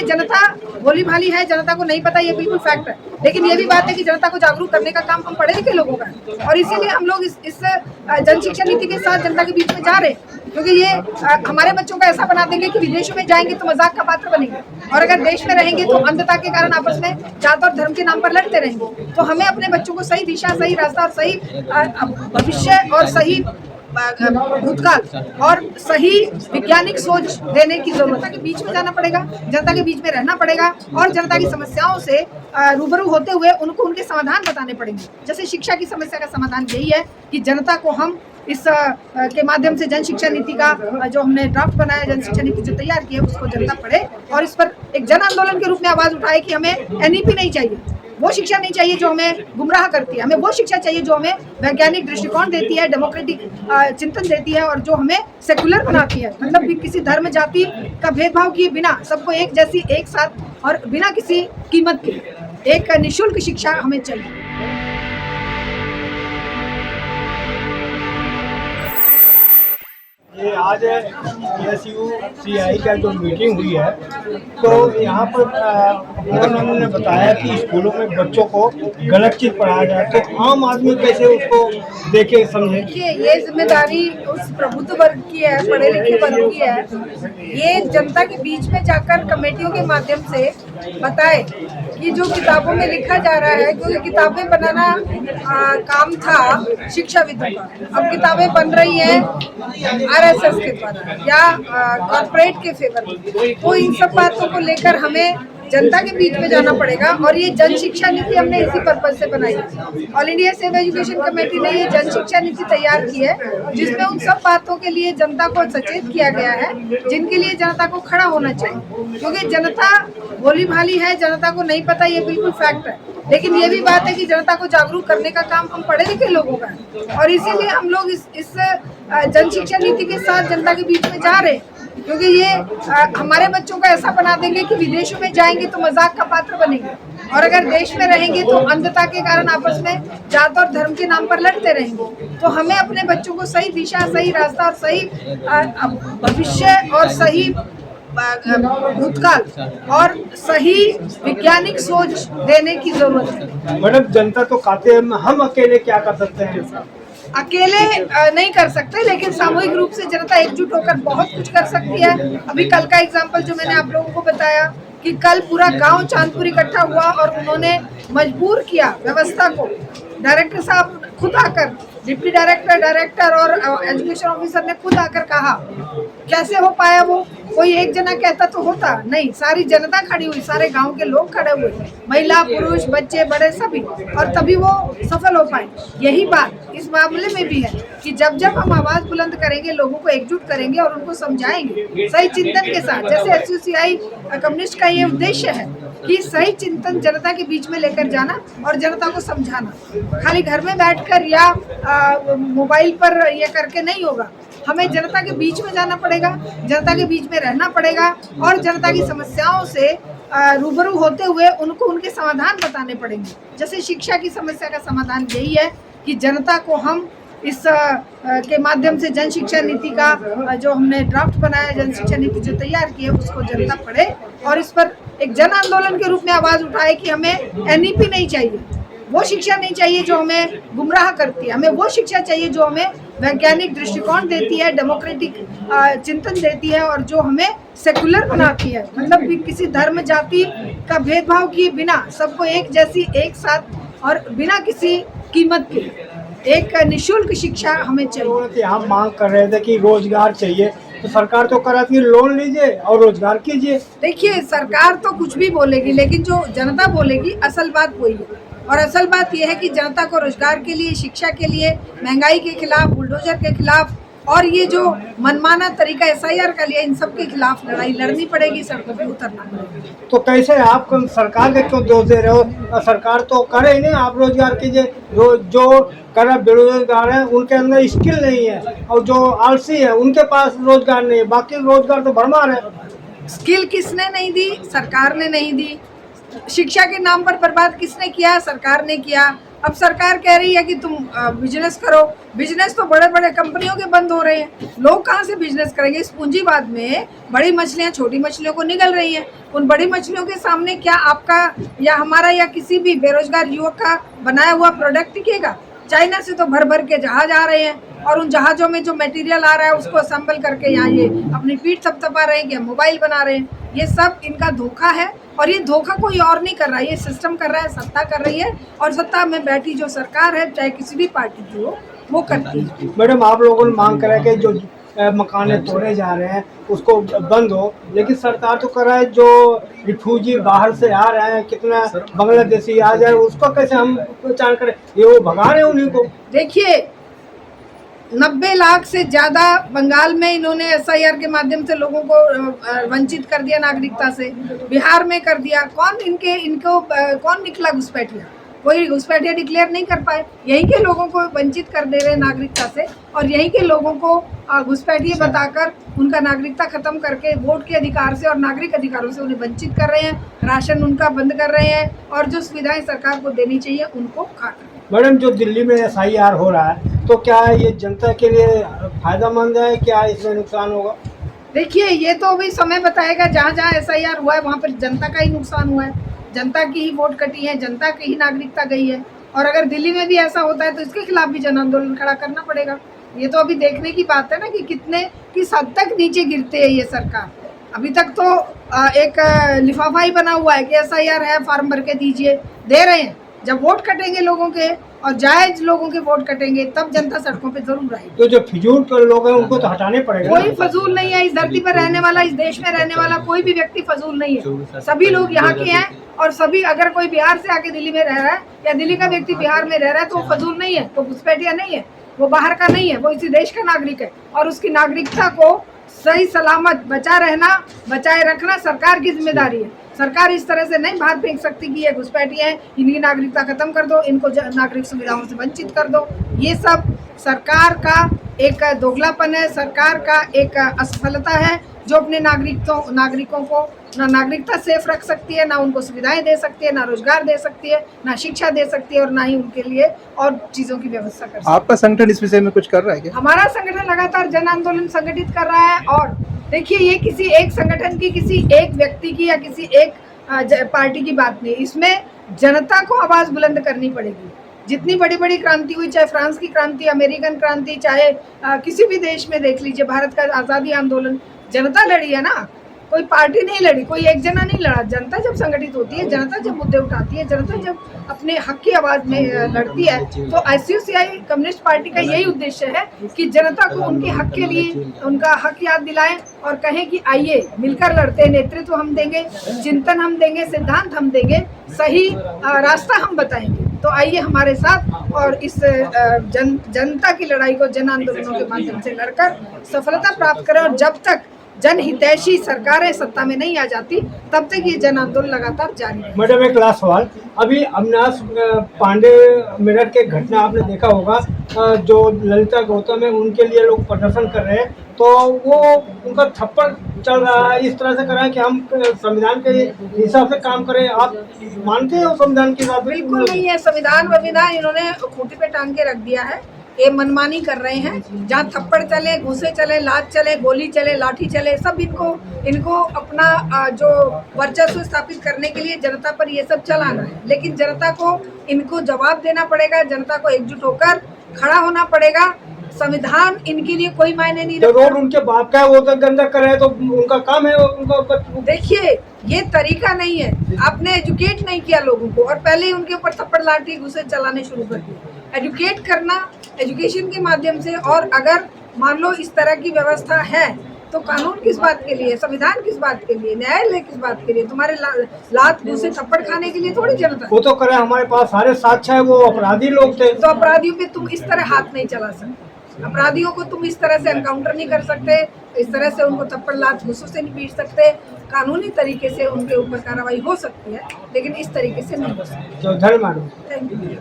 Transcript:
जनता भोली भाली है, जनता को नहीं पता, ये बिल्कुल फैक्ट है। लेकिन ये भी बात है कि जनता को जागरूक करने का काम हम पढ़े लिखे लोगों का है, और इसीलिए हम लोग इस जन शिक्षा नीति के साथ जनता के बीच में जा रहे हैं, क्योंकि ये हमारे बच्चों का ऐसा बना देंगे कि विदेशों में जाएंगे तो मजाक का पात्र बनेंगे, और अगर देश में रहेंगे तो अंधता के कारण आपस में जात और धर्म के नाम पर लड़ते रहेंगे। तो हमें अपने बच्चों को सही दिशा, सही रास्ता और सही भविष्य और सही भूतकाल और सही वैज्ञानिक सोच देने की जरूरत है। कि बीच में जाना पड़ेगा, जनता के बीच में रहना पड़ेगा, और जनता की समस्याओं से रूबरू होते हुए उनको उनके समाधान बताने पड़ेंगे। जैसे शिक्षा की समस्या का समाधान यही है कि जनता को हम इस के माध्यम से जन शिक्षा नीति का जो हमने ड्राफ्ट बनाया, जन शिक्षा नीति जो तैयार की है, उसको जनता पढ़े और इस पर एक जन आंदोलन के रूप में आवाज उठाए कि हमें एनईपी नहीं चाहिए, वो शिक्षा नहीं चाहिए जो हमें गुमराह करती है, हमें वो शिक्षा चाहिए जो हमें वैज्ञानिक दृष्टिकोण देती है, डेमोक्रेटिक चिंतन देती है, और जो हमें सेकुलर बनाती है। मतलब भी किसी धर्म जाति का भेदभाव किए बिना सबको एक जैसी, एक साथ और बिना किसी कीमत के एक निःशुल्क शिक्षा हमें चाहिए। ये आज PSU-CI का जो मीटिंग हुई है, तो यहाँ पर उन्होंने बताया कि स्कूलों में बच्चों को गलत चीज़ पढ़ाया जाए, तो आम आदमी कैसे उसको देखे समझे? देखिए, ये जिम्मेदारी उस प्रबुद्ध वर्ग की है, पढ़े लिखे वर्ग की है। ये जनता के बीच में जाकर कमेटियों के माध्यम से बताए कि जो किताबों में लिखा जा रहा है, क्योंकि किताबें बनाना काम था शिक्षाविदों का, अब किताबें बन रही हैं RSS के द्वारा या कॉर्पोरेट के फेवर में। तो इन सब बातों को लेकर हमें जनता के बीच में जाना पड़ेगा, और ये जन शिक्षा नीति हमने इसी पर्पज से बनाई है। All India save education committee ने ये जन शिक्षा नीति तैयार की है, जिसमें उन सब बातों के लिए जनता को सचेत किया गया है जिनके लिए जनता को खड़ा होना चाहिए, क्योंकि जनता भोली भाली है, जनता को नहीं पता, ये बिल्कुल फैक्ट है। लेकिन ये भी बात है कि जनता को जागरूक करने का काम हम पढ़े लिखे लोगों का है, और इसीलिए हम लोग इस जन शिक्षा नीति के साथ जनता के बीच में जा रहे हैं, क्योंकि ये हमारे बच्चों का ऐसा बना देंगे कि विदेशों में जाएंगे तो मजाक का पात्र बनेंगे, और अगर देश में रहेंगे तो अंधता के कारण आपस में जात और धर्म के नाम पर लड़ते रहेंगे। तो हमें अपने बच्चों को सही दिशा, सही रास्ता और सही भविष्य और सही भूतकाल और सही वैज्ञानिक सोच देने की जरूरत है। मैडम, जनता तो कहते हैं हम अकेले क्या कर सकते हैं? अकेले नहीं कर सकते, लेकिन सामूहिक रूप से जनता एकजुट होकर बहुत कुछ कर सकती है। अभी कल का एग्जाम्पल जो मैंने आप लोगों को बताया कि कल पूरा गांव चांदपुर इकट्ठा हुआ और उन्होंने मजबूर किया व्यवस्था को। डायरेक्टर साहब खुद आकर, डिप्टी डायरेक्टर और एजुकेशन ऑफिसर ने खुद आकर कहा। कैसे हो पाया वो? कोई एक जना कहता तो होता नहीं, सारी जनता खड़ी हुई, सारे गांव के लोग खड़े हुए, महिला पुरुष बच्चे बड़े सभी, और तभी वो सफल हो पाए। यही बात इस मामले में भी है कि जब जब हम आवाज बुलंद करेंगे, लोगों को एकजुट करेंगे और उनको समझाएंगे सही चिंतन के साथ, जैसे SUCI कम्युनिस्ट का ये उद्देश्य है कि सही चिंतन जनता के बीच में लेकर जाना और जनता को समझाना। खाली घर में बैठकर या मोबाइल पर ये करके नहीं होगा, हमें जनता के बीच में जाना पड़ेगा, जनता के बीच में रहना पड़ेगा, और जनता की समस्याओं से रूबरू होते हुए उनको उनके समाधान बताने पड़ेंगे। जैसे शिक्षा की समस्या का समाधान यही है कि जनता को हम इस के माध्यम से जन शिक्षा नीति का जो हमने ड्राफ्ट बनाया, जन शिक्षा नीति जो तैयार की है, उसको जनता पढ़े और इस पर एक जन आंदोलन के रूप में आवाज उठाए कि हमें NEP नहीं चाहिए, वो शिक्षा नहीं चाहिए जो हमें गुमराह करती है, हमें वो शिक्षा चाहिए जो हमें वैज्ञानिक दृष्टिकोण देती है, डेमोक्रेटिक चिंतन देती है, और जो हमें सेकुलर बनाती है। मतलब भी किसी धर्म जाति का भेदभाव किए बिना सबको एक जैसी, एक साथ और बिना किसी कीमत के एक निःशुल्क शिक्षा हमें चाहिए। हम मांग कर रहे थे कि रोजगार चाहिए, तो सरकार तो कर रही है लोन लीजिए और रोजगार कीजिए। देखिए, सरकार तो कुछ भी बोलेगी, लेकिन जो जनता बोलेगी असल बात वही है, और असल बात यह है कि जनता को रोजगार के लिए, शिक्षा के लिए, महंगाई के खिलाफ, बुलडोजर के खिलाफ, और ये जो मनमाना तरीका SIR का लिया, इन सब के खिलाफ लड़ाई लड़नी पड़ेगी, सड़कों पे उतरना पड़ेगा। तो कैसे आप सरकार के क्यों दोष दे रहे हो? सरकार तो करे ही नहीं, आप रोजगार कीजिए। जो कर बेरोजगार है उनके अंदर स्किल नहीं है, और जो आलसी है उनके पास रोजगार नहीं है, बाकी रोजगार तो भरमार है। स्किल किसने नहीं दी? सरकार ने नहीं दी। शिक्षा के नाम पर बर्बाद किसने किया? सरकार ने किया। अब सरकार कह रही है कि तुम बिजनेस करो। बिजनेस तो बड़े बड़े कंपनियों के बंद हो रहे हैं, लोग कहाँ से बिजनेस करेंगे? इस पूंजीवाद में बड़ी मछलियाँ छोटी मछलियों को निगल रही हैं। उन बड़ी मछलियों के सामने क्या आपका या हमारा या किसी भी बेरोजगार युवक का बनाया हुआ प्रोडक्ट टिकेगा? चाइना से तो भर भर के जहाज आ रहे हैं और उन जहाज़ों में जो मटेरियल आ रहा है उसको असेंबल करके यहाँ ये अपनी पीठ थपथपा रहे हैं कि हम मोबाइल बना रहे हैं। ये सब इनका धोखा है और ये धोखा कोई और नहीं कर रहा है, ये सिस्टम कर रहा है, सत्ता कर रही है और सत्ता में बैठी जो सरकार है, चाहे किसी भी पार्टी की हो, वो करती है। मैडम, आप लोगों ने मांग करा कि जो मकाने तोड़े जा रहे हैं उसको बंद हो, लेकिन सरकार तो कर रहा है जो रिफ्यूजी बाहर से आ रहे हैं, कितना बांग्लादेशी आ जाए, उसको कैसे हम पहचान करें? ये वो भगा रहे हैं उन्हीं को। देखिए 90 लाख से ज़्यादा बंगाल में इन्होंने SIR के माध्यम से लोगों को वंचित कर दिया नागरिकता से। बिहार में कर दिया। कौन निकला घुसपैठिया? कोई घुसपैठिया डिक्लेयर नहीं कर पाए। यहीं के लोगों को वंचित कर दे रहे हैं नागरिकता से और यहीं के लोगों को घुसपैठिए बताकर उनका नागरिकता खत्म करके वोट के अधिकार से और नागरिक अधिकारों से उन्हें वंचित कर रहे हैं। राशन उनका बंद कर रहे हैं और जो सुविधाएं सरकार को देनी चाहिए उनको खा रहे हैं। मैडम, जो दिल्ली में SIR हो रहा है तो क्या ये जनता के लिए फायदेमंद है? क्या इसमें नुकसान होगा? देखिए ये तो अभी समय बताएगा। जहाँ जहाँ SIR हुआ है वहाँ पर जनता का ही नुकसान हुआ है, जनता की ही वोट कटी है, जनता की ही नागरिकता गई है। और अगर दिल्ली में भी ऐसा होता है तो इसके खिलाफ भी जन आंदोलन खड़ा करना पड़ेगा। ये तो अभी देखने की बात है ना कि किस हद तक नीचे गिरते है ये सरकार। अभी तक तो एक लिफाफा ही बना हुआ है कि SIR है, फॉर्म भर के दीजिए, दे रहे हैं। जब वोट कटेंगे लोगों के और जायज लोगों के वोट कटेंगे तब जनता सड़कों पे जरूर आएगी। तो जो फिजूल के लोग हैं उनको तो हटाने पड़ेगा। कोई फजूल नहीं है। इस धरती पर रहने वाला, इस देश में रहने वाला कोई भी व्यक्ति फजूल नहीं है। सभी लोग यहाँ के हैं और सभी, अगर कोई बिहार से आके दिल्ली में रह रहा है या दिल्ली का व्यक्ति बिहार में रह रहा है तो वो फजूल नहीं है, तो घुसपैठिया नहीं है, वो बाहर का नहीं है, वो इसी देश का नागरिक है। और उसकी नागरिकता को सही सलामत बचाए रखना सरकार की जिम्मेदारी है। सरकार इस तरह से नहीं बाहर फेंक सकती कि ये घुसपैठिए हैं, इनकी नागरिकता खत्म कर दो, इनको नागरिक सुविधाओं से वंचित कर दो। ये सब सरकार का एक दोगलापन है, सरकार का एक असफलता है जो अपने नागरिकों को ना नागरिकता सेफ रख सकती है, ना उनको सुविधाएं दे सकती है, ना रोजगार दे सकती है, ना शिक्षा दे सकती है और ना ही उनके लिए और चीज़ों की व्यवस्था कर सकती है। आपका संगठन इस विषय में कुछ कर रहा है क्या? हमारा संगठन लगातार जन आंदोलन संगठित कर रहा है। और देखिए ये किसी एक संगठन की, किसी एक व्यक्ति की या किसी एक पार्टी की बात नहीं, इसमें जनता को आवाज़ बुलंद करनी पड़ेगी। जितनी बड़ी बड़ी क्रांति हुई, चाहे फ्रांस की क्रांति, अमेरिकन क्रांति, चाहे किसी भी देश में देख लीजिए, भारत का आज़ादी आंदोलन जनता लड़ी है ना, कोई पार्टी नहीं लड़ी, कोई एक जना नहीं लड़ा। जनता जब संगठित होती है, जनता जब मुद्दे उठाती है, जनता जब अपने हक की आवाज़ में लड़ती है, तो SUCI कम्युनिस्ट पार्टी का यही उद्देश्य है कि जनता को उनके हक के लिए उनका हक याद दिलाएं और कहें कि आइए मिलकर लड़ते हैं, नेतृत्व हम देंगे, चिंतन हम देंगे, सिद्धांत हम देंगे, सही रास्ता हम बताएंगे। तो आइए हमारे साथ और इस जनता की लड़ाई को जन आंदोलनों के माध्यम से लड़कर सफलता प्राप्त करें। और जब तक जनहितैषी सरकारें सत्ता में नहीं आ जाती तब तक ये जन आंदोलन लगातार जारी है। मैडम, एक लास्ट सवाल। अभी अविनाश पांडे मेरठ के घटना आपने देखा होगा, जो ललिता गौतम है उनके लिए लोग प्रदर्शन कर रहे हैं, तो वो उनका थप्पड़ चल रहा है, इस तरह से कर रहा है कि हम संविधान के हिसाब से काम करें। आप मानते हैं संविधान के हिसाब? बिल्कुल नहीं है। संविधान इन्होंने खूंटी पे टांग के रख दिया है। ये मनमानी कर रहे हैं। जहाँ थप्पड़ चले, घूसे चले, लात चले, गोली चले, लाठी चले, सब इनको अपना जो वर्चस्व स्थापित करने के लिए जनता पर ये सब चलाना है। लेकिन जनता को इनको जवाब देना पड़ेगा, जनता को एकजुट होकर खड़ा होना पड़ेगा। संविधान इनके लिए कोई मायने नहीं रखता। रोड उनके बाप का है, वो तो गंदा करे तो उनका काम है उनका। देखिए ये तरीका नहीं है। आपने एजुकेट नहीं किया लोगों को और पहले ही उनके ऊपर थप्पड़ लाठी घुसे चलाने शुरू कर दिए। एजुकेट करना, एजुकेशन के माध्यम से। और अगर मान लो इस तरह की व्यवस्था है तो कानून किस बात के लिए, संविधान किस बात के लिए, न्यायालय किस बात के लिए? तुम्हारे लात घुसे थप्पड़ खाने के लिए थोड़ी जनता। वो तो करे, हमारे पास सारे साक्ष्य है, वो अपराधी लोग थे। तो अपराधियों पे तुम इस तरह हाथ नहीं चला सकते। अपराधियों को तुम इस तरह से एनकाउंटर नहीं कर सकते, इस तरह से उनको थप्पड़ लात घूसों से नहीं पीट सकते। कानूनी तरीके से उनके ऊपर कार्रवाई हो सकती है लेकिन इस तरीके से नहीं हो सकती। धन्यवाद। Thank you.